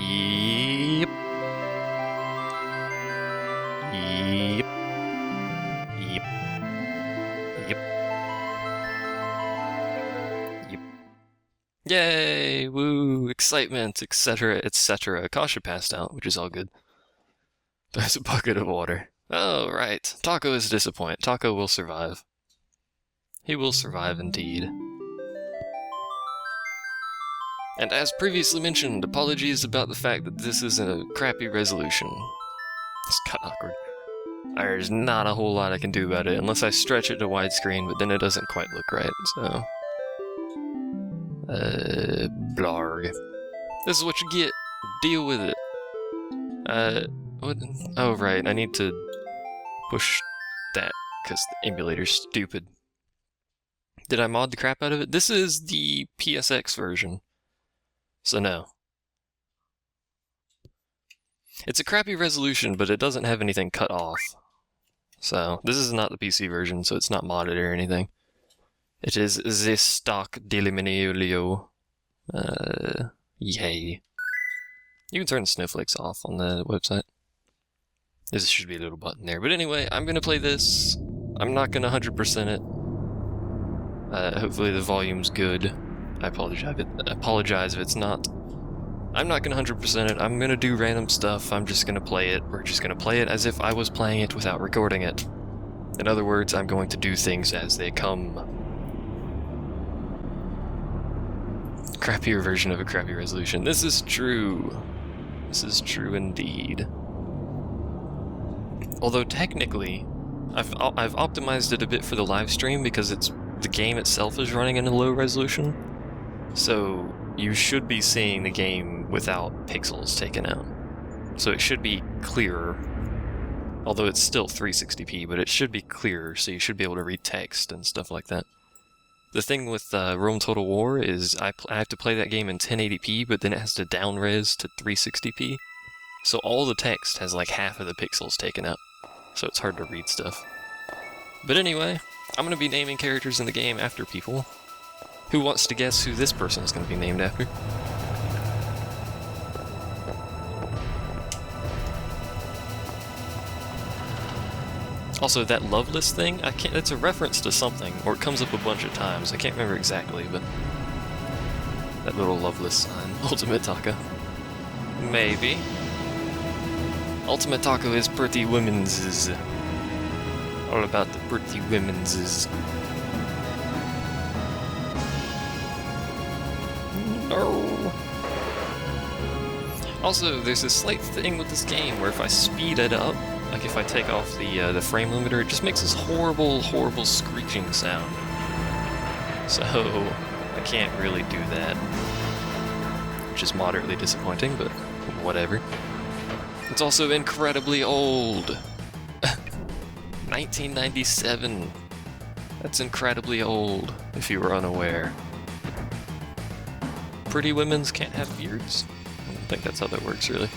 Yep. Yep. Yep. Yep. Yep. Yay! Woo! Excitement, etc., etc. Kasha passed out, which is all good. There's a bucket of water. Oh, right. Taco is a disappointment. Taco will survive. He will survive indeed. And as previously mentioned, apologies about the fact that this is a crappy resolution. It's kind of awkward. There's not a whole lot I can do about it, unless I stretch it to widescreen, but then it doesn't quite look right, so... blarg. This is what you get. Deal with it. What? Oh, right, I need to push that, because the emulator's stupid. Did I mod the crap out of it? This is the PSX version. So no. It's a crappy resolution, but it doesn't have anything cut off. So, this is not the PC version, so it's not modded or anything. It is the stock Deliminio. Yay. You can turn the snowflakes off on the website. There should be a little button there. But anyway, I'm gonna play this. I'm not gonna 100% it. Hopefully the volume's good. I apologize if it's not. I'm not gonna 100% it. I'm gonna do random stuff. I'm just gonna play it. We're just gonna play it as if I was playing it without recording it. In other words, I'm going to do things as they come. Crappier version of a crappy resolution. This is true. This is true indeed. Although technically, I've optimized it a bit for the live stream because the game itself is running in a low resolution. So you should be seeing the game without pixels taken out. So it should be clearer. Although it's still 360p, but it should be clearer, so you should be able to read text and stuff like that. The thing with Rome Total War is I have to play that game in 1080p, but then it has to down-res to 360p. So all the text has like half of the pixels taken out. So it's hard to read stuff. But anyway, I'm going to be naming characters in the game after people. Who wants to guess who this person is going to be named after? Also, that Loveless thing, it's a reference to something, or it comes up a bunch of times. I can't remember exactly, but that little Loveless sign. Ultimate Taco. Maybe. Ultimate Taco is pretty women's. All about the pretty women's. No. Also, there's a slight thing with this game where if I speed it up, like if I take off the frame limiter, it just makes this horrible, horrible screeching sound. So I can't really do that, which is moderately disappointing, but whatever. It's also incredibly old. 1997. That's incredibly old, if you were unaware. Pretty women's can't have beards? I don't think that's how that works, really.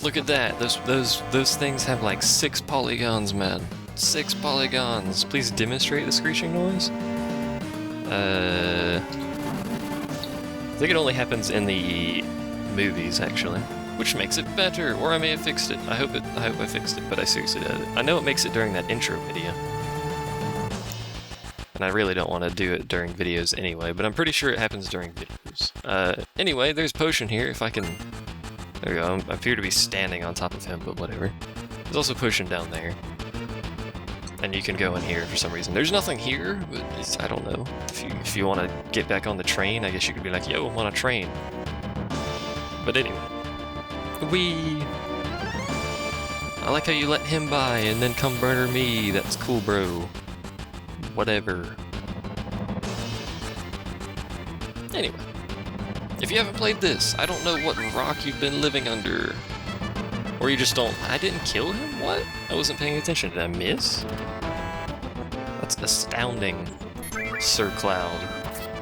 Look at that. Those things have like 6 polygons, man. 6 polygons. Please demonstrate the screeching noise. I think it only happens in the movies, actually, which makes it better. Or I may have fixed it. I hope I fixed it, but I seriously did it. I know it makes it during that intro video, and I really don't want to do it during videos anyway. But I'm pretty sure it happens during videos. Anyway, there's potion here. If I can. There we go. I appear to be standing on top of him, but whatever. There's also potion down there. And you can go in here for some reason. There's nothing here, but I don't know. If you want to get back on the train, I guess you could be like, yo, I'm on a train. But anyway. Whee! I like how you let him by and then come murder me. That's cool, bro. Whatever. Anyway. If you haven't played this, I don't know what rock you've been living under. Or you just don't... I didn't kill him? What? I wasn't paying attention. Did I miss? That's astounding, Sir Cloud,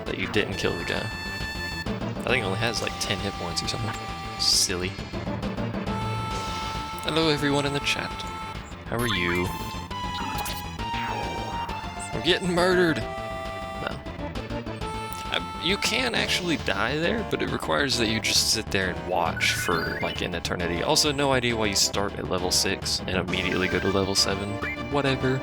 that you didn't kill the guy. I think he only has like 10 hit points or something. Silly. Hello everyone in the chat. How are you? We're getting murdered! No. You can actually die there, but it requires that you just sit there and watch for like an eternity. Also, no idea why you start at level 6 and immediately go to level 7, but whatever.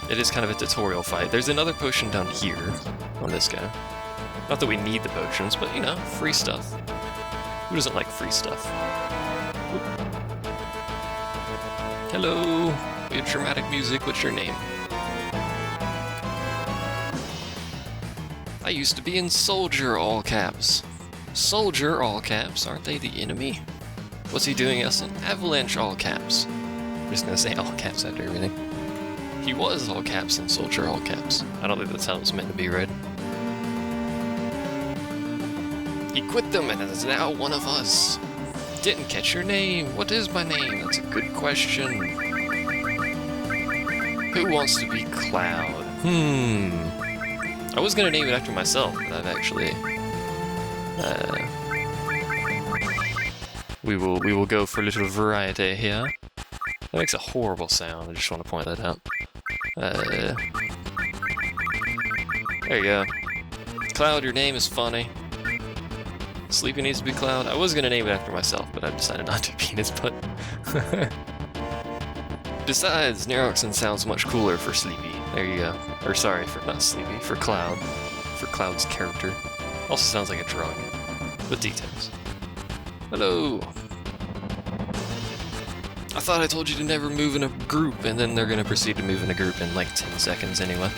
It is kind of a tutorial fight. There's another potion down here on this guy. Not that we need the potions, but you know, free stuff. Who doesn't like free stuff? Oop. Hello! We have dramatic music. What's your name? I used to be in Soldier, all caps. Soldier, all caps. Aren't they the enemy? What's he doing us in Avalanche, all caps? I'm just gonna say all caps after everything. He was all caps in Soldier, all caps. I don't think that's how it's meant to be read. He quit them and is now one of us. Didn't catch your name. What is my name? That's a good question. Who wants to be Cloud? I was gonna name it after myself, but I've actually... We will go for a little variety here. That makes a horrible sound, I just want to point that out. There you go. Cloud, your name is funny. Sleepy needs to be Cloud. I was gonna name it after myself, but I've decided not to. Penis butt. Besides, Neroxen sounds much cooler for Sleepy. There you go. Or sorry, for not Sleepy, for Cloud. For Cloud's character. Also sounds like a drug. But details. Hello! I thought I told you to never move in a group, and then they're gonna proceed to move in a group in like 10 seconds anyway.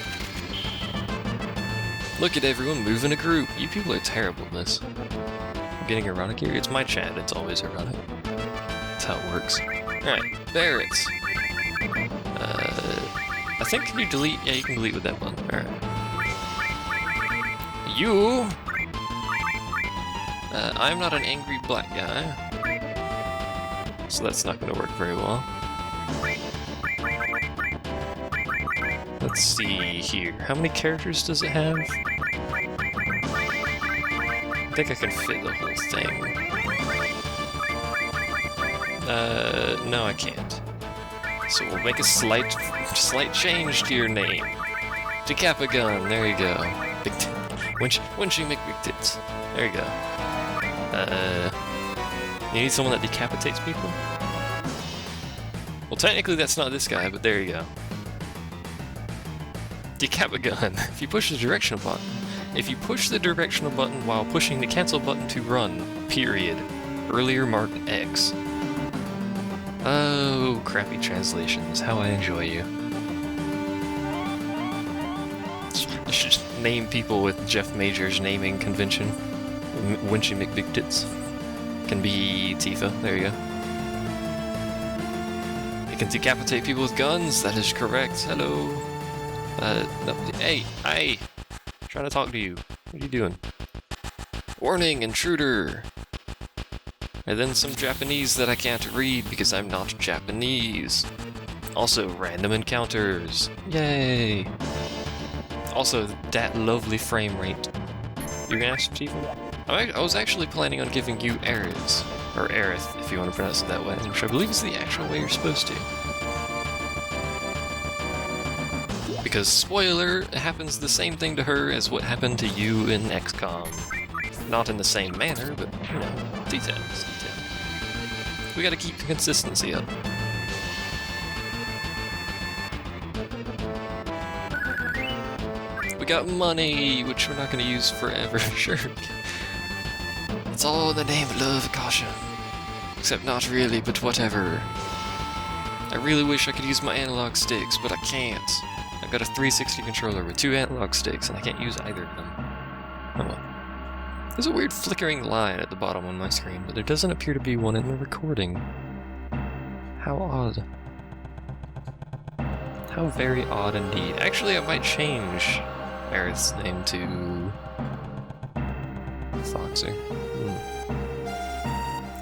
Look at everyone move in a group! You people are terrible at this. I'm getting erotic here? It's my chat, it's always erotic. That's how it works. Alright, Barrett. I think, can you delete? Yeah, you can delete with that button. Alright. You! I'm not an angry black guy. So that's not going to work very well. Let's see here. How many characters does it have? I think I can fit the whole thing. No I can't. So we'll make a slight change to your name. Decapagun, there you go. Big when she make big tits. There you go. You need someone that decapitates people? Well, technically that's not this guy, but there you go. Decapagun. If you push the directional button. If you push the directional button while pushing the cancel button to run, period. Earlier marked X. Oh, crappy translations. How I enjoy you. I should just name people with Jeff Major's naming convention. When she make big tits. Can be Tifa. There you go. It can decapitate people with guns. That is correct. Hello. No, hey, I'm trying to talk to you. What are you doing? Warning, intruder. And then some Japanese that I can't read because I'm not Japanese. Also, random encounters. Yay! Also, that lovely frame rate. You're gonna ask Tifa? I was actually planning on giving you Aerith, or Aerith, if you want to pronounce it that way, which I believe is the actual way you're supposed to. Because, spoiler, it happens the same thing to her as what happened to you in XCOM. Not in the same manner, but, you know, details. We gotta keep the consistency up. We got money, which we're not gonna use forever, sure. It's all in the name of love, Akasha. Except not really, but whatever. I really wish I could use my analog sticks, but I can't. I've got a 360 controller with 2 analog sticks, and I can't use either of them. Oh well. There's a weird flickering line at the bottom on my screen, but there doesn't appear to be one in the recording. How odd. How very odd indeed. Actually, I might change Aerith's name to... Foxer.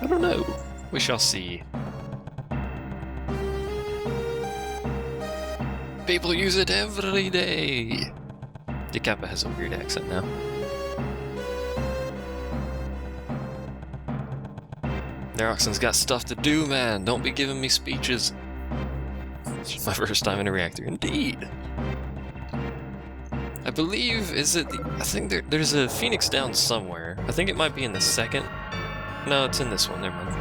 I don't know. We shall see. People use it every day! Decappa has a weird accent now. Neroxen's got stuff to do, man. Don't be giving me speeches. It's my first time in a reactor, indeed. I believe, is it the, I think there's a Phoenix down somewhere. I think it might be in the second. No, it's in this one, never mind.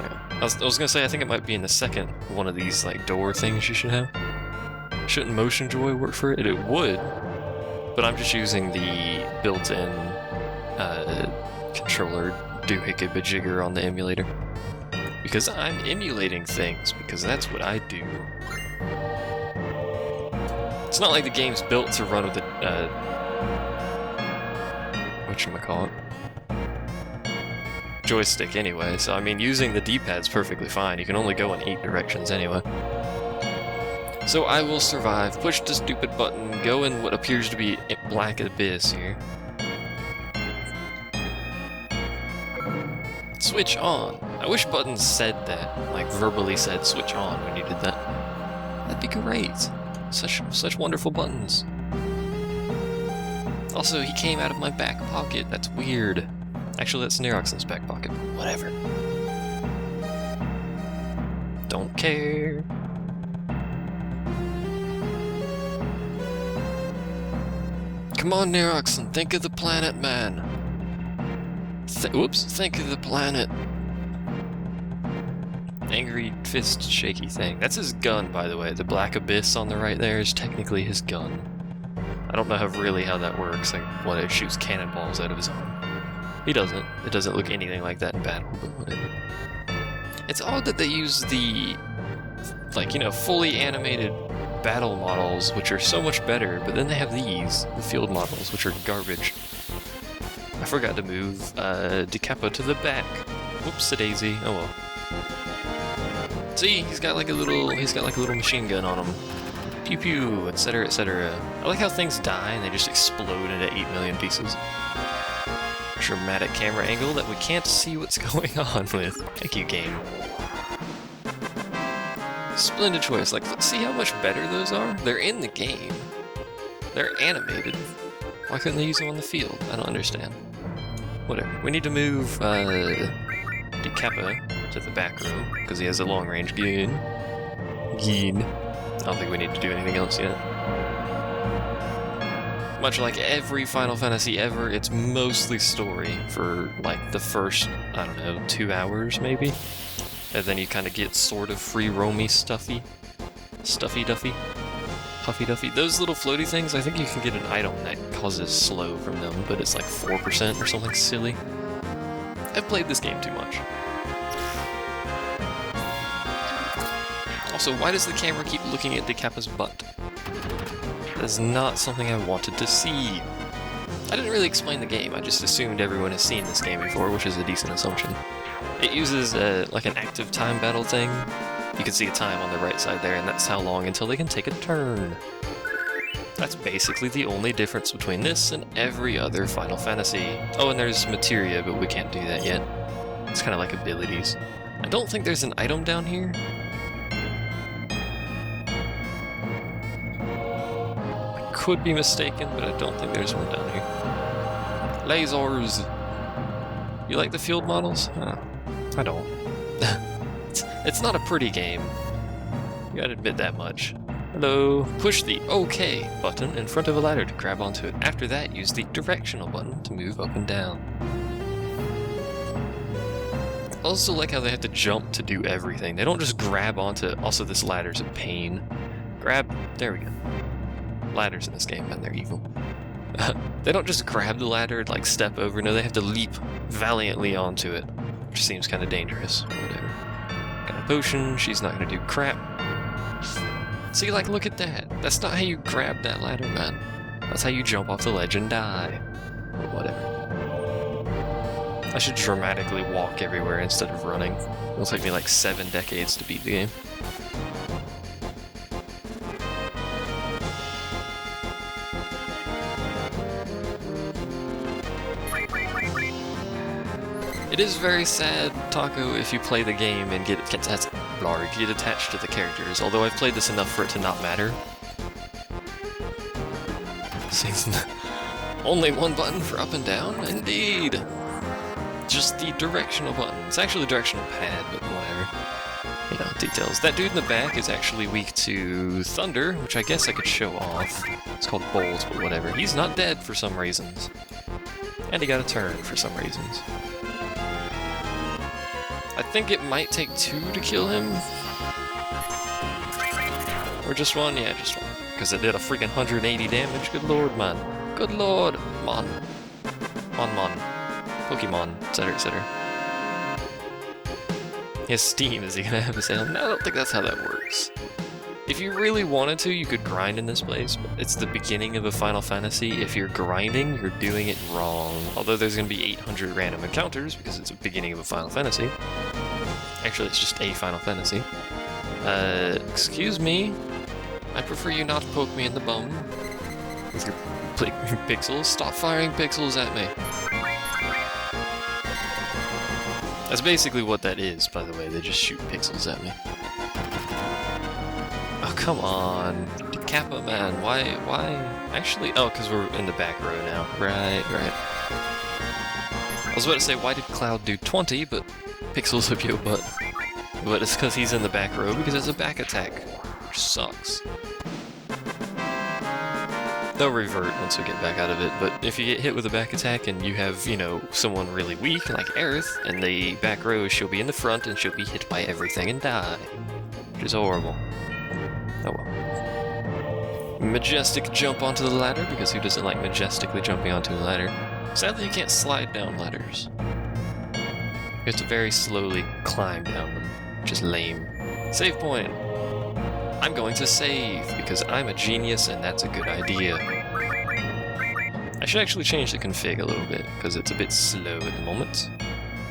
Yeah. I was gonna say, I think it might be in the second one of these, like, door things you should have. Shouldn't Motion Joy work for it? It would, but I'm just using the built-in controller doohickey-bajigger on the emulator. Because I'm emulating things, because that's what I do. It's not like the game's built to run with the, whatchamacallit? Joystick anyway, so I mean, using the D-pad's perfectly fine. You can only go in 8 directions anyway. So I will survive, push the stupid button, go in what appears to be a black abyss here. Switch on. I wish buttons said that, like verbally said switch on when you did that. That'd be great. Such wonderful buttons. Also, he came out of my back pocket. That's weird. Actually, that's Neroxen's back pocket. Whatever. Don't care. Come on, Neroxen, think of the planet, man. Whoops, think of the planet. Angry fist shaky thing. That's his gun, by the way. The black abyss on the right there is technically his gun. I don't know how that works. Like, what, it shoots cannonballs out of his arm. He doesn't. It doesn't look anything like that in battle, but whatever. It's odd that they use the, like, you know, fully animated battle models, which are so much better, but then they have these, the field models, which are garbage. I forgot to move DeCapo to the back. Whoops-a-daisy. Oh well. See, he's got like a little machine gun on him. Pew pew, etc., etc. I like how things die and they just explode into 8 million pieces. Dramatic camera angle that we can't see what's going on with. Thank you, game. Splendid choice. Like, let's see how much better those are. They're in the game. They're animated. Why couldn't they use them on the field? I don't understand. Whatever. We need to move DeCapo to the back row, because he has a long-range gun. I don't think we need to do anything else yet. Much like every Final Fantasy ever, it's mostly story for, like, the first, I don't know, 2 hours, maybe? And then you kind of get sort of free-roamy stuffy duffy. Puffy Duffy. Those little floaty things, I think you can get an item that causes slow from them, but it's like 4% or something silly. I've played this game too much. Also, why does the camera keep looking at DeCapo's butt? That is not something I wanted to see. I didn't really explain the game, I just assumed everyone has seen this game before, which is a decent assumption. It uses like an active time battle thing. You can see a time on the right side there, and that's how long until they can take a turn. That's basically the only difference between this and every other Final Fantasy. Oh, and there's materia, but we can't do that yet. It's kind of like abilities. I don't think there's an item down here. I could be mistaken, but I don't think there's one down here. Lasers! You like the field models? I don't. It's not a pretty game. You gotta admit that much. Hello. Push the OK button in front of a ladder to grab onto it. After that, use the directional button to move up and down. I also like how they have to jump to do everything. They don't just grab onto it. Also, this ladder's a pain. Grab. There we go. Ladders in this game, man, they're evil. They don't just grab the ladder and, like, step over. No, they have to leap valiantly onto it, which seems kind of dangerous. Whatever. Got a potion. She's not gonna do crap. See, like, look at that. That's not how you grab that ladder, man. That's how you jump off the ledge and die. Or whatever. I should dramatically walk everywhere instead of running. It'll take me like 7 decades to beat the game. It is very sad, Taco, if you play the game and get attached to the characters, although I've played this enough for it to not matter. Only one button for up and down? Indeed! Just the directional button. It's actually a directional pad, but whatever. You know, Details. That dude in the back is actually weak to thunder, which I guess I could show off. It's called Bolt, but whatever. He's not dead for some reasons. And he got a turn for some reasons. I think it might take 2 to kill him. Or just 1? Yeah, just 1. Because it did a freaking 180 damage. Good lord, man. Good lord. Mon. Pokemon, etc., etc. His Steam, is he gonna have a sale? No, I don't think that's how that works. If you really wanted to, you could grind in this place, but it's the beginning of a Final Fantasy. If you're grinding, you're doing it wrong. Although there's gonna be 800 random encounters, because it's the beginning of a Final Fantasy. Actually, it's just a Final Fantasy. Excuse me? I prefer you not to poke me in the bum with your pixels. Stop firing pixels at me. That's basically what that is, by the way. They just shoot pixels at me. Oh, come on. Kappa, man. Why? Actually, oh, because we're in the back row now. Right. I was about to say, why did Cloud do 20, but pixels up your butt? But it's because he's in the back row, because it's a back attack, which sucks. They'll revert once we get back out of it, but if you get hit with a back attack and you have, you know, someone really weak, like Aerith, in the back row, she'll be in the front and she'll be hit by everything and die. Which is horrible. Oh well. Majestic jump onto the ladder, because who doesn't like majestically jumping onto a ladder? Sadly, you can't slide down ladders. You have to very slowly climb down them, which is lame. Save point! I'm going to save, because I'm a genius and that's a good idea. I should actually change the config a little bit, because it's a bit slow at the moment.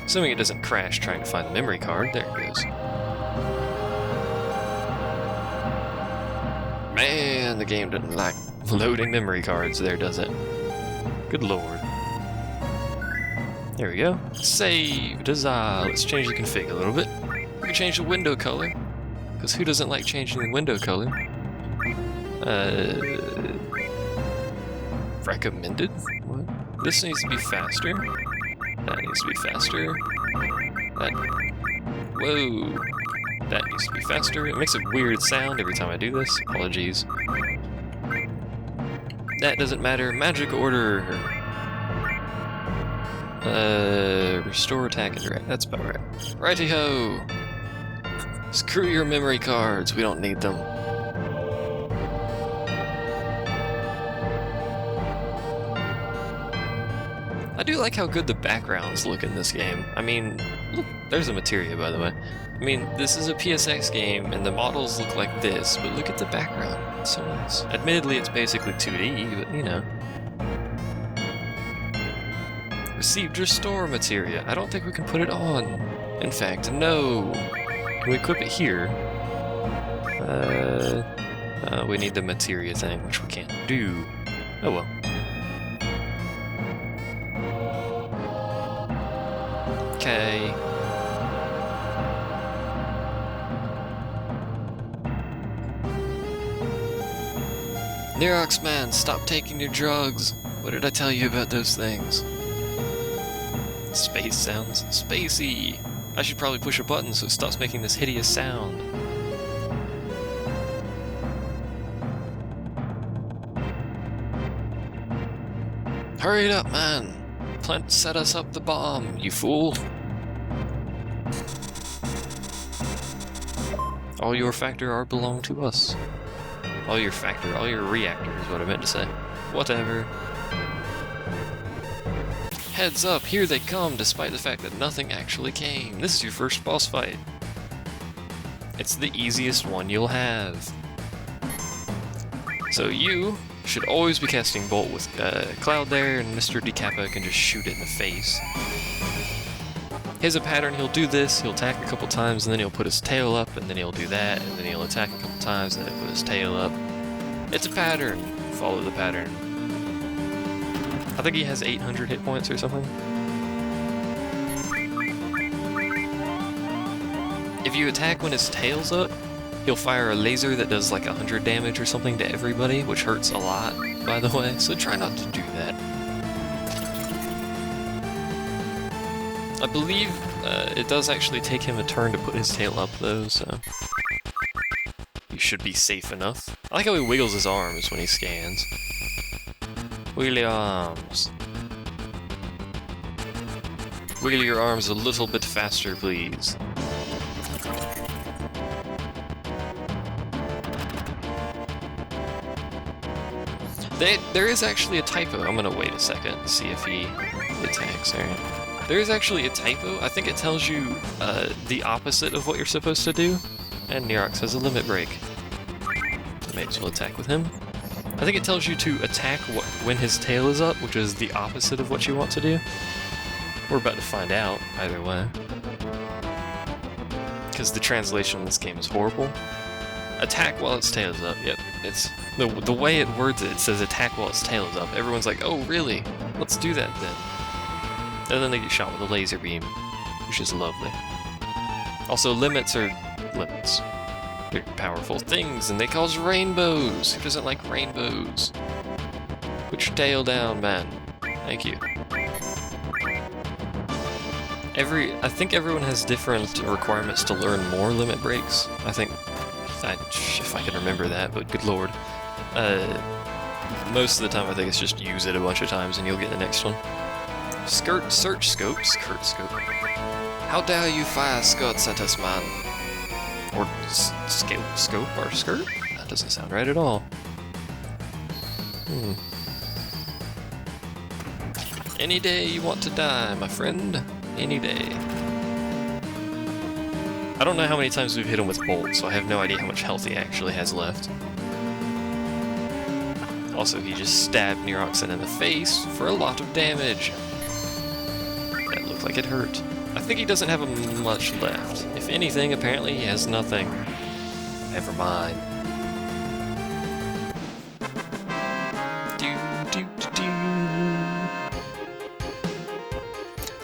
Assuming it doesn't crash trying to find the memory card. There it goes. Man, the game doesn't like loading memory cards there, does it? Good lord. There we go. Saved. Huzzah. Let's change the config a little bit. We can change the window color. Because who doesn't like changing the window color? Recommended? What? This needs to be faster. That needs to be faster. That... Whoa! That needs to be faster. It makes a weird sound every time I do this. Apologies. That doesn't matter. Magic order! Restore attack and direct. That's about right. Righty-ho! Screw your memory cards, we don't need them. I do like how good the backgrounds look in this game. I mean, look, there's a materia, by the way. I mean, this is a PSX game, and the models look like this, but look at the background. It's so nice. Admittedly, it's basically 2D, but you know. Received restore materia. I don't think we can put it on. In fact, no. Can we equip it here? We need the materia thing, which we can't do. Oh well. Okay. Nerox man, stop taking your drugs. What did I tell you about those things? Space sounds spacey. I should probably push a button so it stops making this hideous sound. Hurry it up, man! Plant set us up the bomb, you fool! All your factor are belong to us. All your reactor is what I meant to say. Whatever. Heads up, here they come, despite the fact that nothing actually came. This is your first boss fight. It's the easiest one you'll have. So you should always be casting Bolt with Cloud there, and Mr. Decappa can just shoot it in the face. He has a pattern, he'll do this, he'll attack a couple times, and then he'll put his tail up, and then he'll do that, and then he'll attack a couple times, and then he'll put his tail up. It's a pattern. Follow the pattern. I think he has 800 hit points or something. If you attack when his tail's up, he'll fire a laser that does like 100 damage or something to everybody, which hurts a lot, by the way, so try not to do that. I believe it does actually take him a turn to put his tail up though, so should be safe enough. I like how he wiggles his arms when he scans. Wiggle your arms. Wiggle your arms a little bit faster, please. There is actually a typo. I'm gonna wait a second to see if he attacks. Alright. There is actually a typo. I think it tells you the opposite of what you're supposed to do. And Nerox has a limit break. I may as well attack with him. I think it tells you to attack when his tail is up, which is the opposite of what you want to do. We're about to find out, either way. Because the translation in this game is horrible. Attack while its tail is up. Yep, it's the way it words it. It says attack while its tail is up. Everyone's like, oh really? Let's do that then. And then they get shot with a laser beam, which is lovely. Also, limits are limits. They're powerful things, and they cause rainbows. Who doesn't like rainbows? Put your tail down, man. Thank you. I think everyone has different requirements to learn more limit breaks. I think, if I can remember that, but good lord. Most of the time I think it's just use it a bunch of times and you'll get the next one. Search scope. How dare you fire skirts at us, man? Or scope or skirt? That doesn't sound right at all. Any day you want to die, my friend. Any day. I don't know how many times we've hit him with bolts, so I have no idea how much health he actually has left. Also, he just stabbed Neroxen in the face for a lot of damage. That looked like it hurt. I think he doesn't have much left. If anything, apparently he has nothing. Never mind.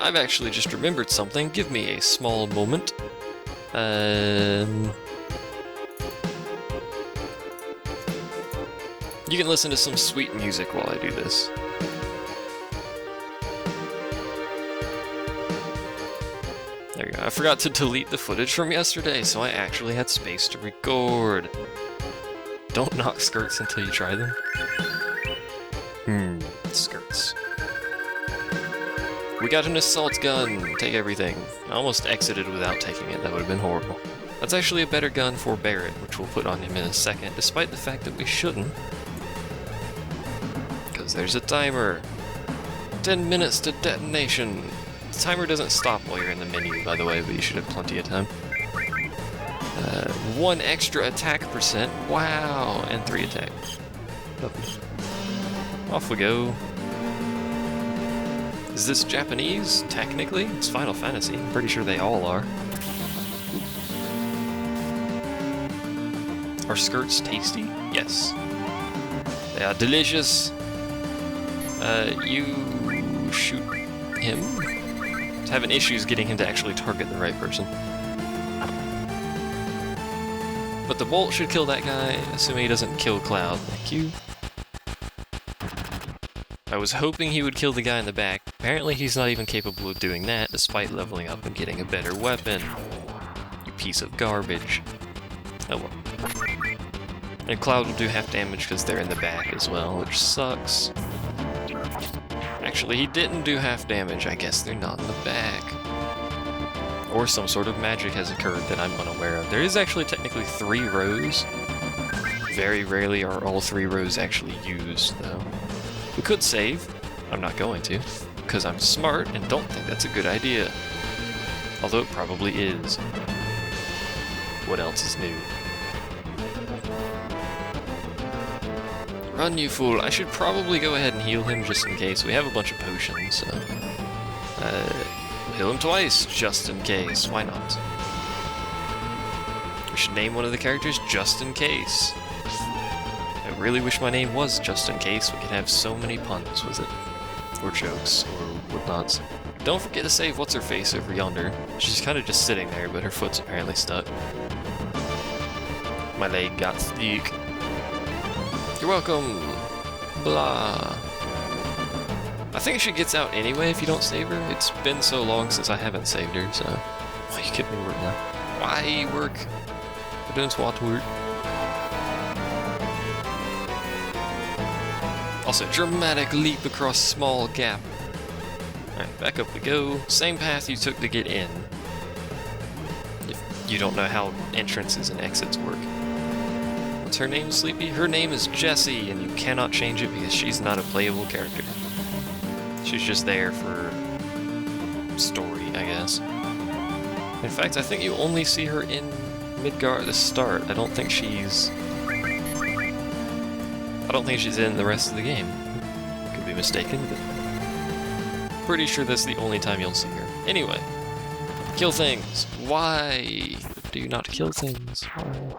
I've actually just remembered something. Give me a small moment. You can listen to some sweet music while I do this. There you go. I forgot to delete the footage from yesterday, so I actually had space to record. Don't knock skirts until you try them. Skirts. We got an assault gun. Take everything. I almost exited without taking it. That would have been horrible. That's actually a better gun for Barrett, which we'll put on him in a second, despite the fact that we shouldn't. Because there's a timer. 10 minutes to detonation. The timer doesn't stop while you're in the menu, by the way, but you should have plenty of time. 1 extra attack percent. Wow. And 3 attack. Off we go. Is this Japanese? Technically? It's Final Fantasy. I'm pretty sure they all are. Are skirts tasty? Yes. They are delicious. You shoot him. It's having issues getting him to actually target the right person. But the bolt should kill that guy, assuming he doesn't kill Cloud. Thank you. I was hoping he would kill the guy in the back. Apparently he's not even capable of doing that, despite leveling up and getting a better weapon. You piece of garbage. Oh well. And Cloud will do half damage because they're in the back as well, which sucks. Actually, he didn't do half damage. I guess they're not in the back. Or some sort of magic has occurred that I'm unaware of. There is actually technically 3 rows. Very rarely are all 3 rows actually used, though. We could save. I'm not going to, because I'm smart and don't think that's a good idea. Although it probably is. What else is new? Run, you fool. I should probably go ahead and heal him just in case. We have a bunch of potions, so... heal him twice, just in case. Why not? We should name one of the characters just in case. I really wish my name was just in case. We could have so many puns with it. Or jokes, or whatnots. Don't forget to save what's-her-face over yonder. She's kind of just sitting there, but her foot's apparently stuck. My leg got stuck. You're welcome. Blah. I think she gets out anyway if you don't save her. It's been so long since I haven't saved her, so... Why you keep me work now? Why work? We're doing SWAT work. Also, dramatic leap across small gap. Alright, back up we go. Same path you took to get in. If you don't know how entrances and exits work. What's her name, Sleepy? Her name is Jessie, and you cannot change it because she's not a playable character. She's just there for story, I guess. In fact, I think you only see her in Midgar at the start. I don't think she's in the rest of the game. Could be mistaken, but pretty sure that's the only time you'll see her. Anyway, kill things. Why do you not kill things? Why?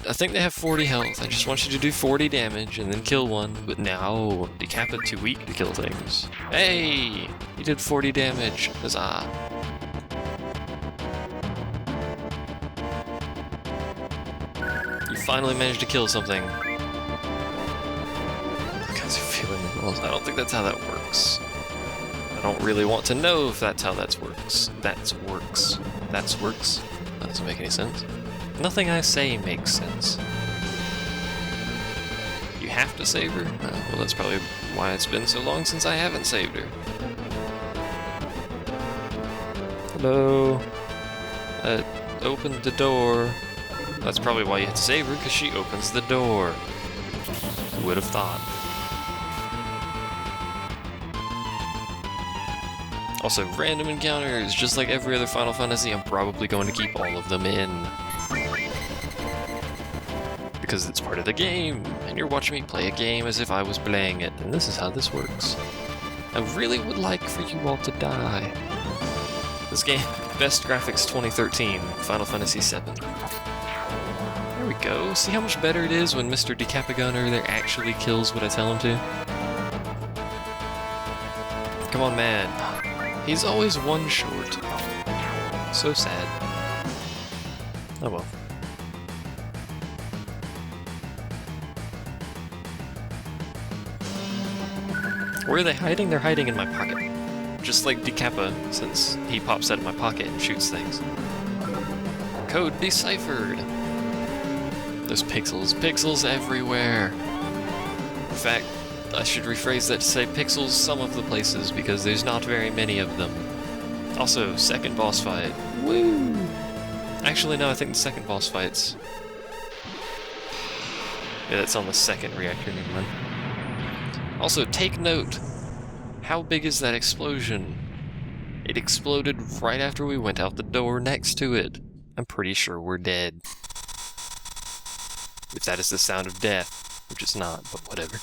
I think they have 40 health. I just want you to do 40 damage and then kill one. But no, Decap's too weak to kill things. Hey, you did 40 damage. Huzzah. You finally managed to kill something. Because you're feeling the walls. I don't think that's how that works. I don't really want to know if that's how that works. That works. That doesn't make any sense. Nothing I say makes sense. You have to save her? Well, that's probably why it's been so long since I haven't saved her. Hello? Open the door. That's probably why you have to save her, because she opens the door. Who would have thought? Also, random encounters, just like every other Final Fantasy, I'm probably going to keep all of them in. Because it's part of the game, and you're watching me play a game as if I was playing it, and this is how this works. I really would like for you all to die. This game, best graphics 2013, Final Fantasy VII. There we go. See how much better it is when Mr. Decapagunner there actually kills what I tell him to? Come on, man. He's always one short. So sad. Oh well. Where are they hiding? They're hiding in my pocket. Just like Decapa, since he pops out of my pocket and shoots things. Code deciphered! There's pixels. Pixels everywhere! In fact, I should rephrase that to say pixels some of the places, because there's not very many of them. Also, second boss fight. Woo! Actually, no, I think the second boss fight's... yeah, that's on the second reactor, never mind. Also, take note. How big is that explosion? It exploded right after we went out the door next to it. I'm pretty sure we're dead. If that is the sound of death, which it's not, but whatever.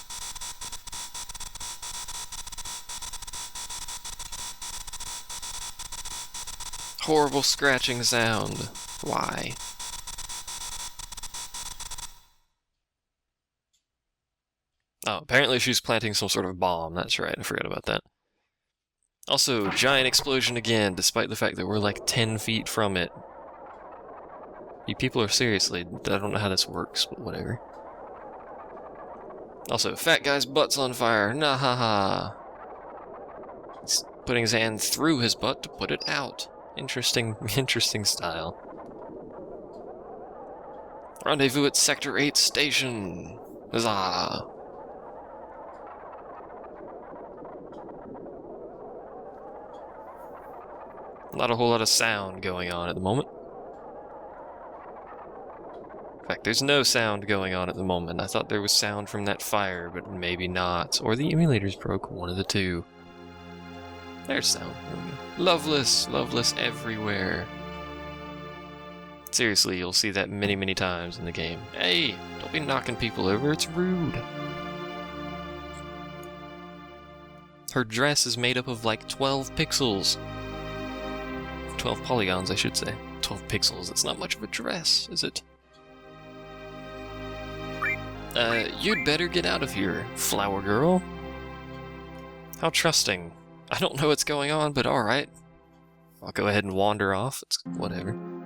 Horrible scratching sound. Why? Oh, apparently she's planting some sort of bomb. That's right, I forgot about that. Also, giant explosion again, despite the fact that we're like 10 feet from it. You people are seriously, I don't know how this works, but whatever. Also, fat guy's butt's on fire. Nah ha ha. He's putting his hand through his butt to put it out. Interesting style. Rendezvous at Sector 8 station. Huzzah. Not a whole lot of sound going on at the moment. In fact, there's no sound going on at the moment. I thought there was sound from that fire, but maybe not. Or the emulators broke, one of the two. There's sound. There we go. Loveless everywhere. Seriously, you'll see that many, many times in the game. Hey, don't be knocking people over, it's rude. Her dress is made up of like 12 pixels. 12 polygons, I should say. 12 pixels, it's not much of a dress, is it? You'd better get out of here, flower girl. How trusting. I don't know what's going on, but alright. I'll go ahead and wander off, it's whatever.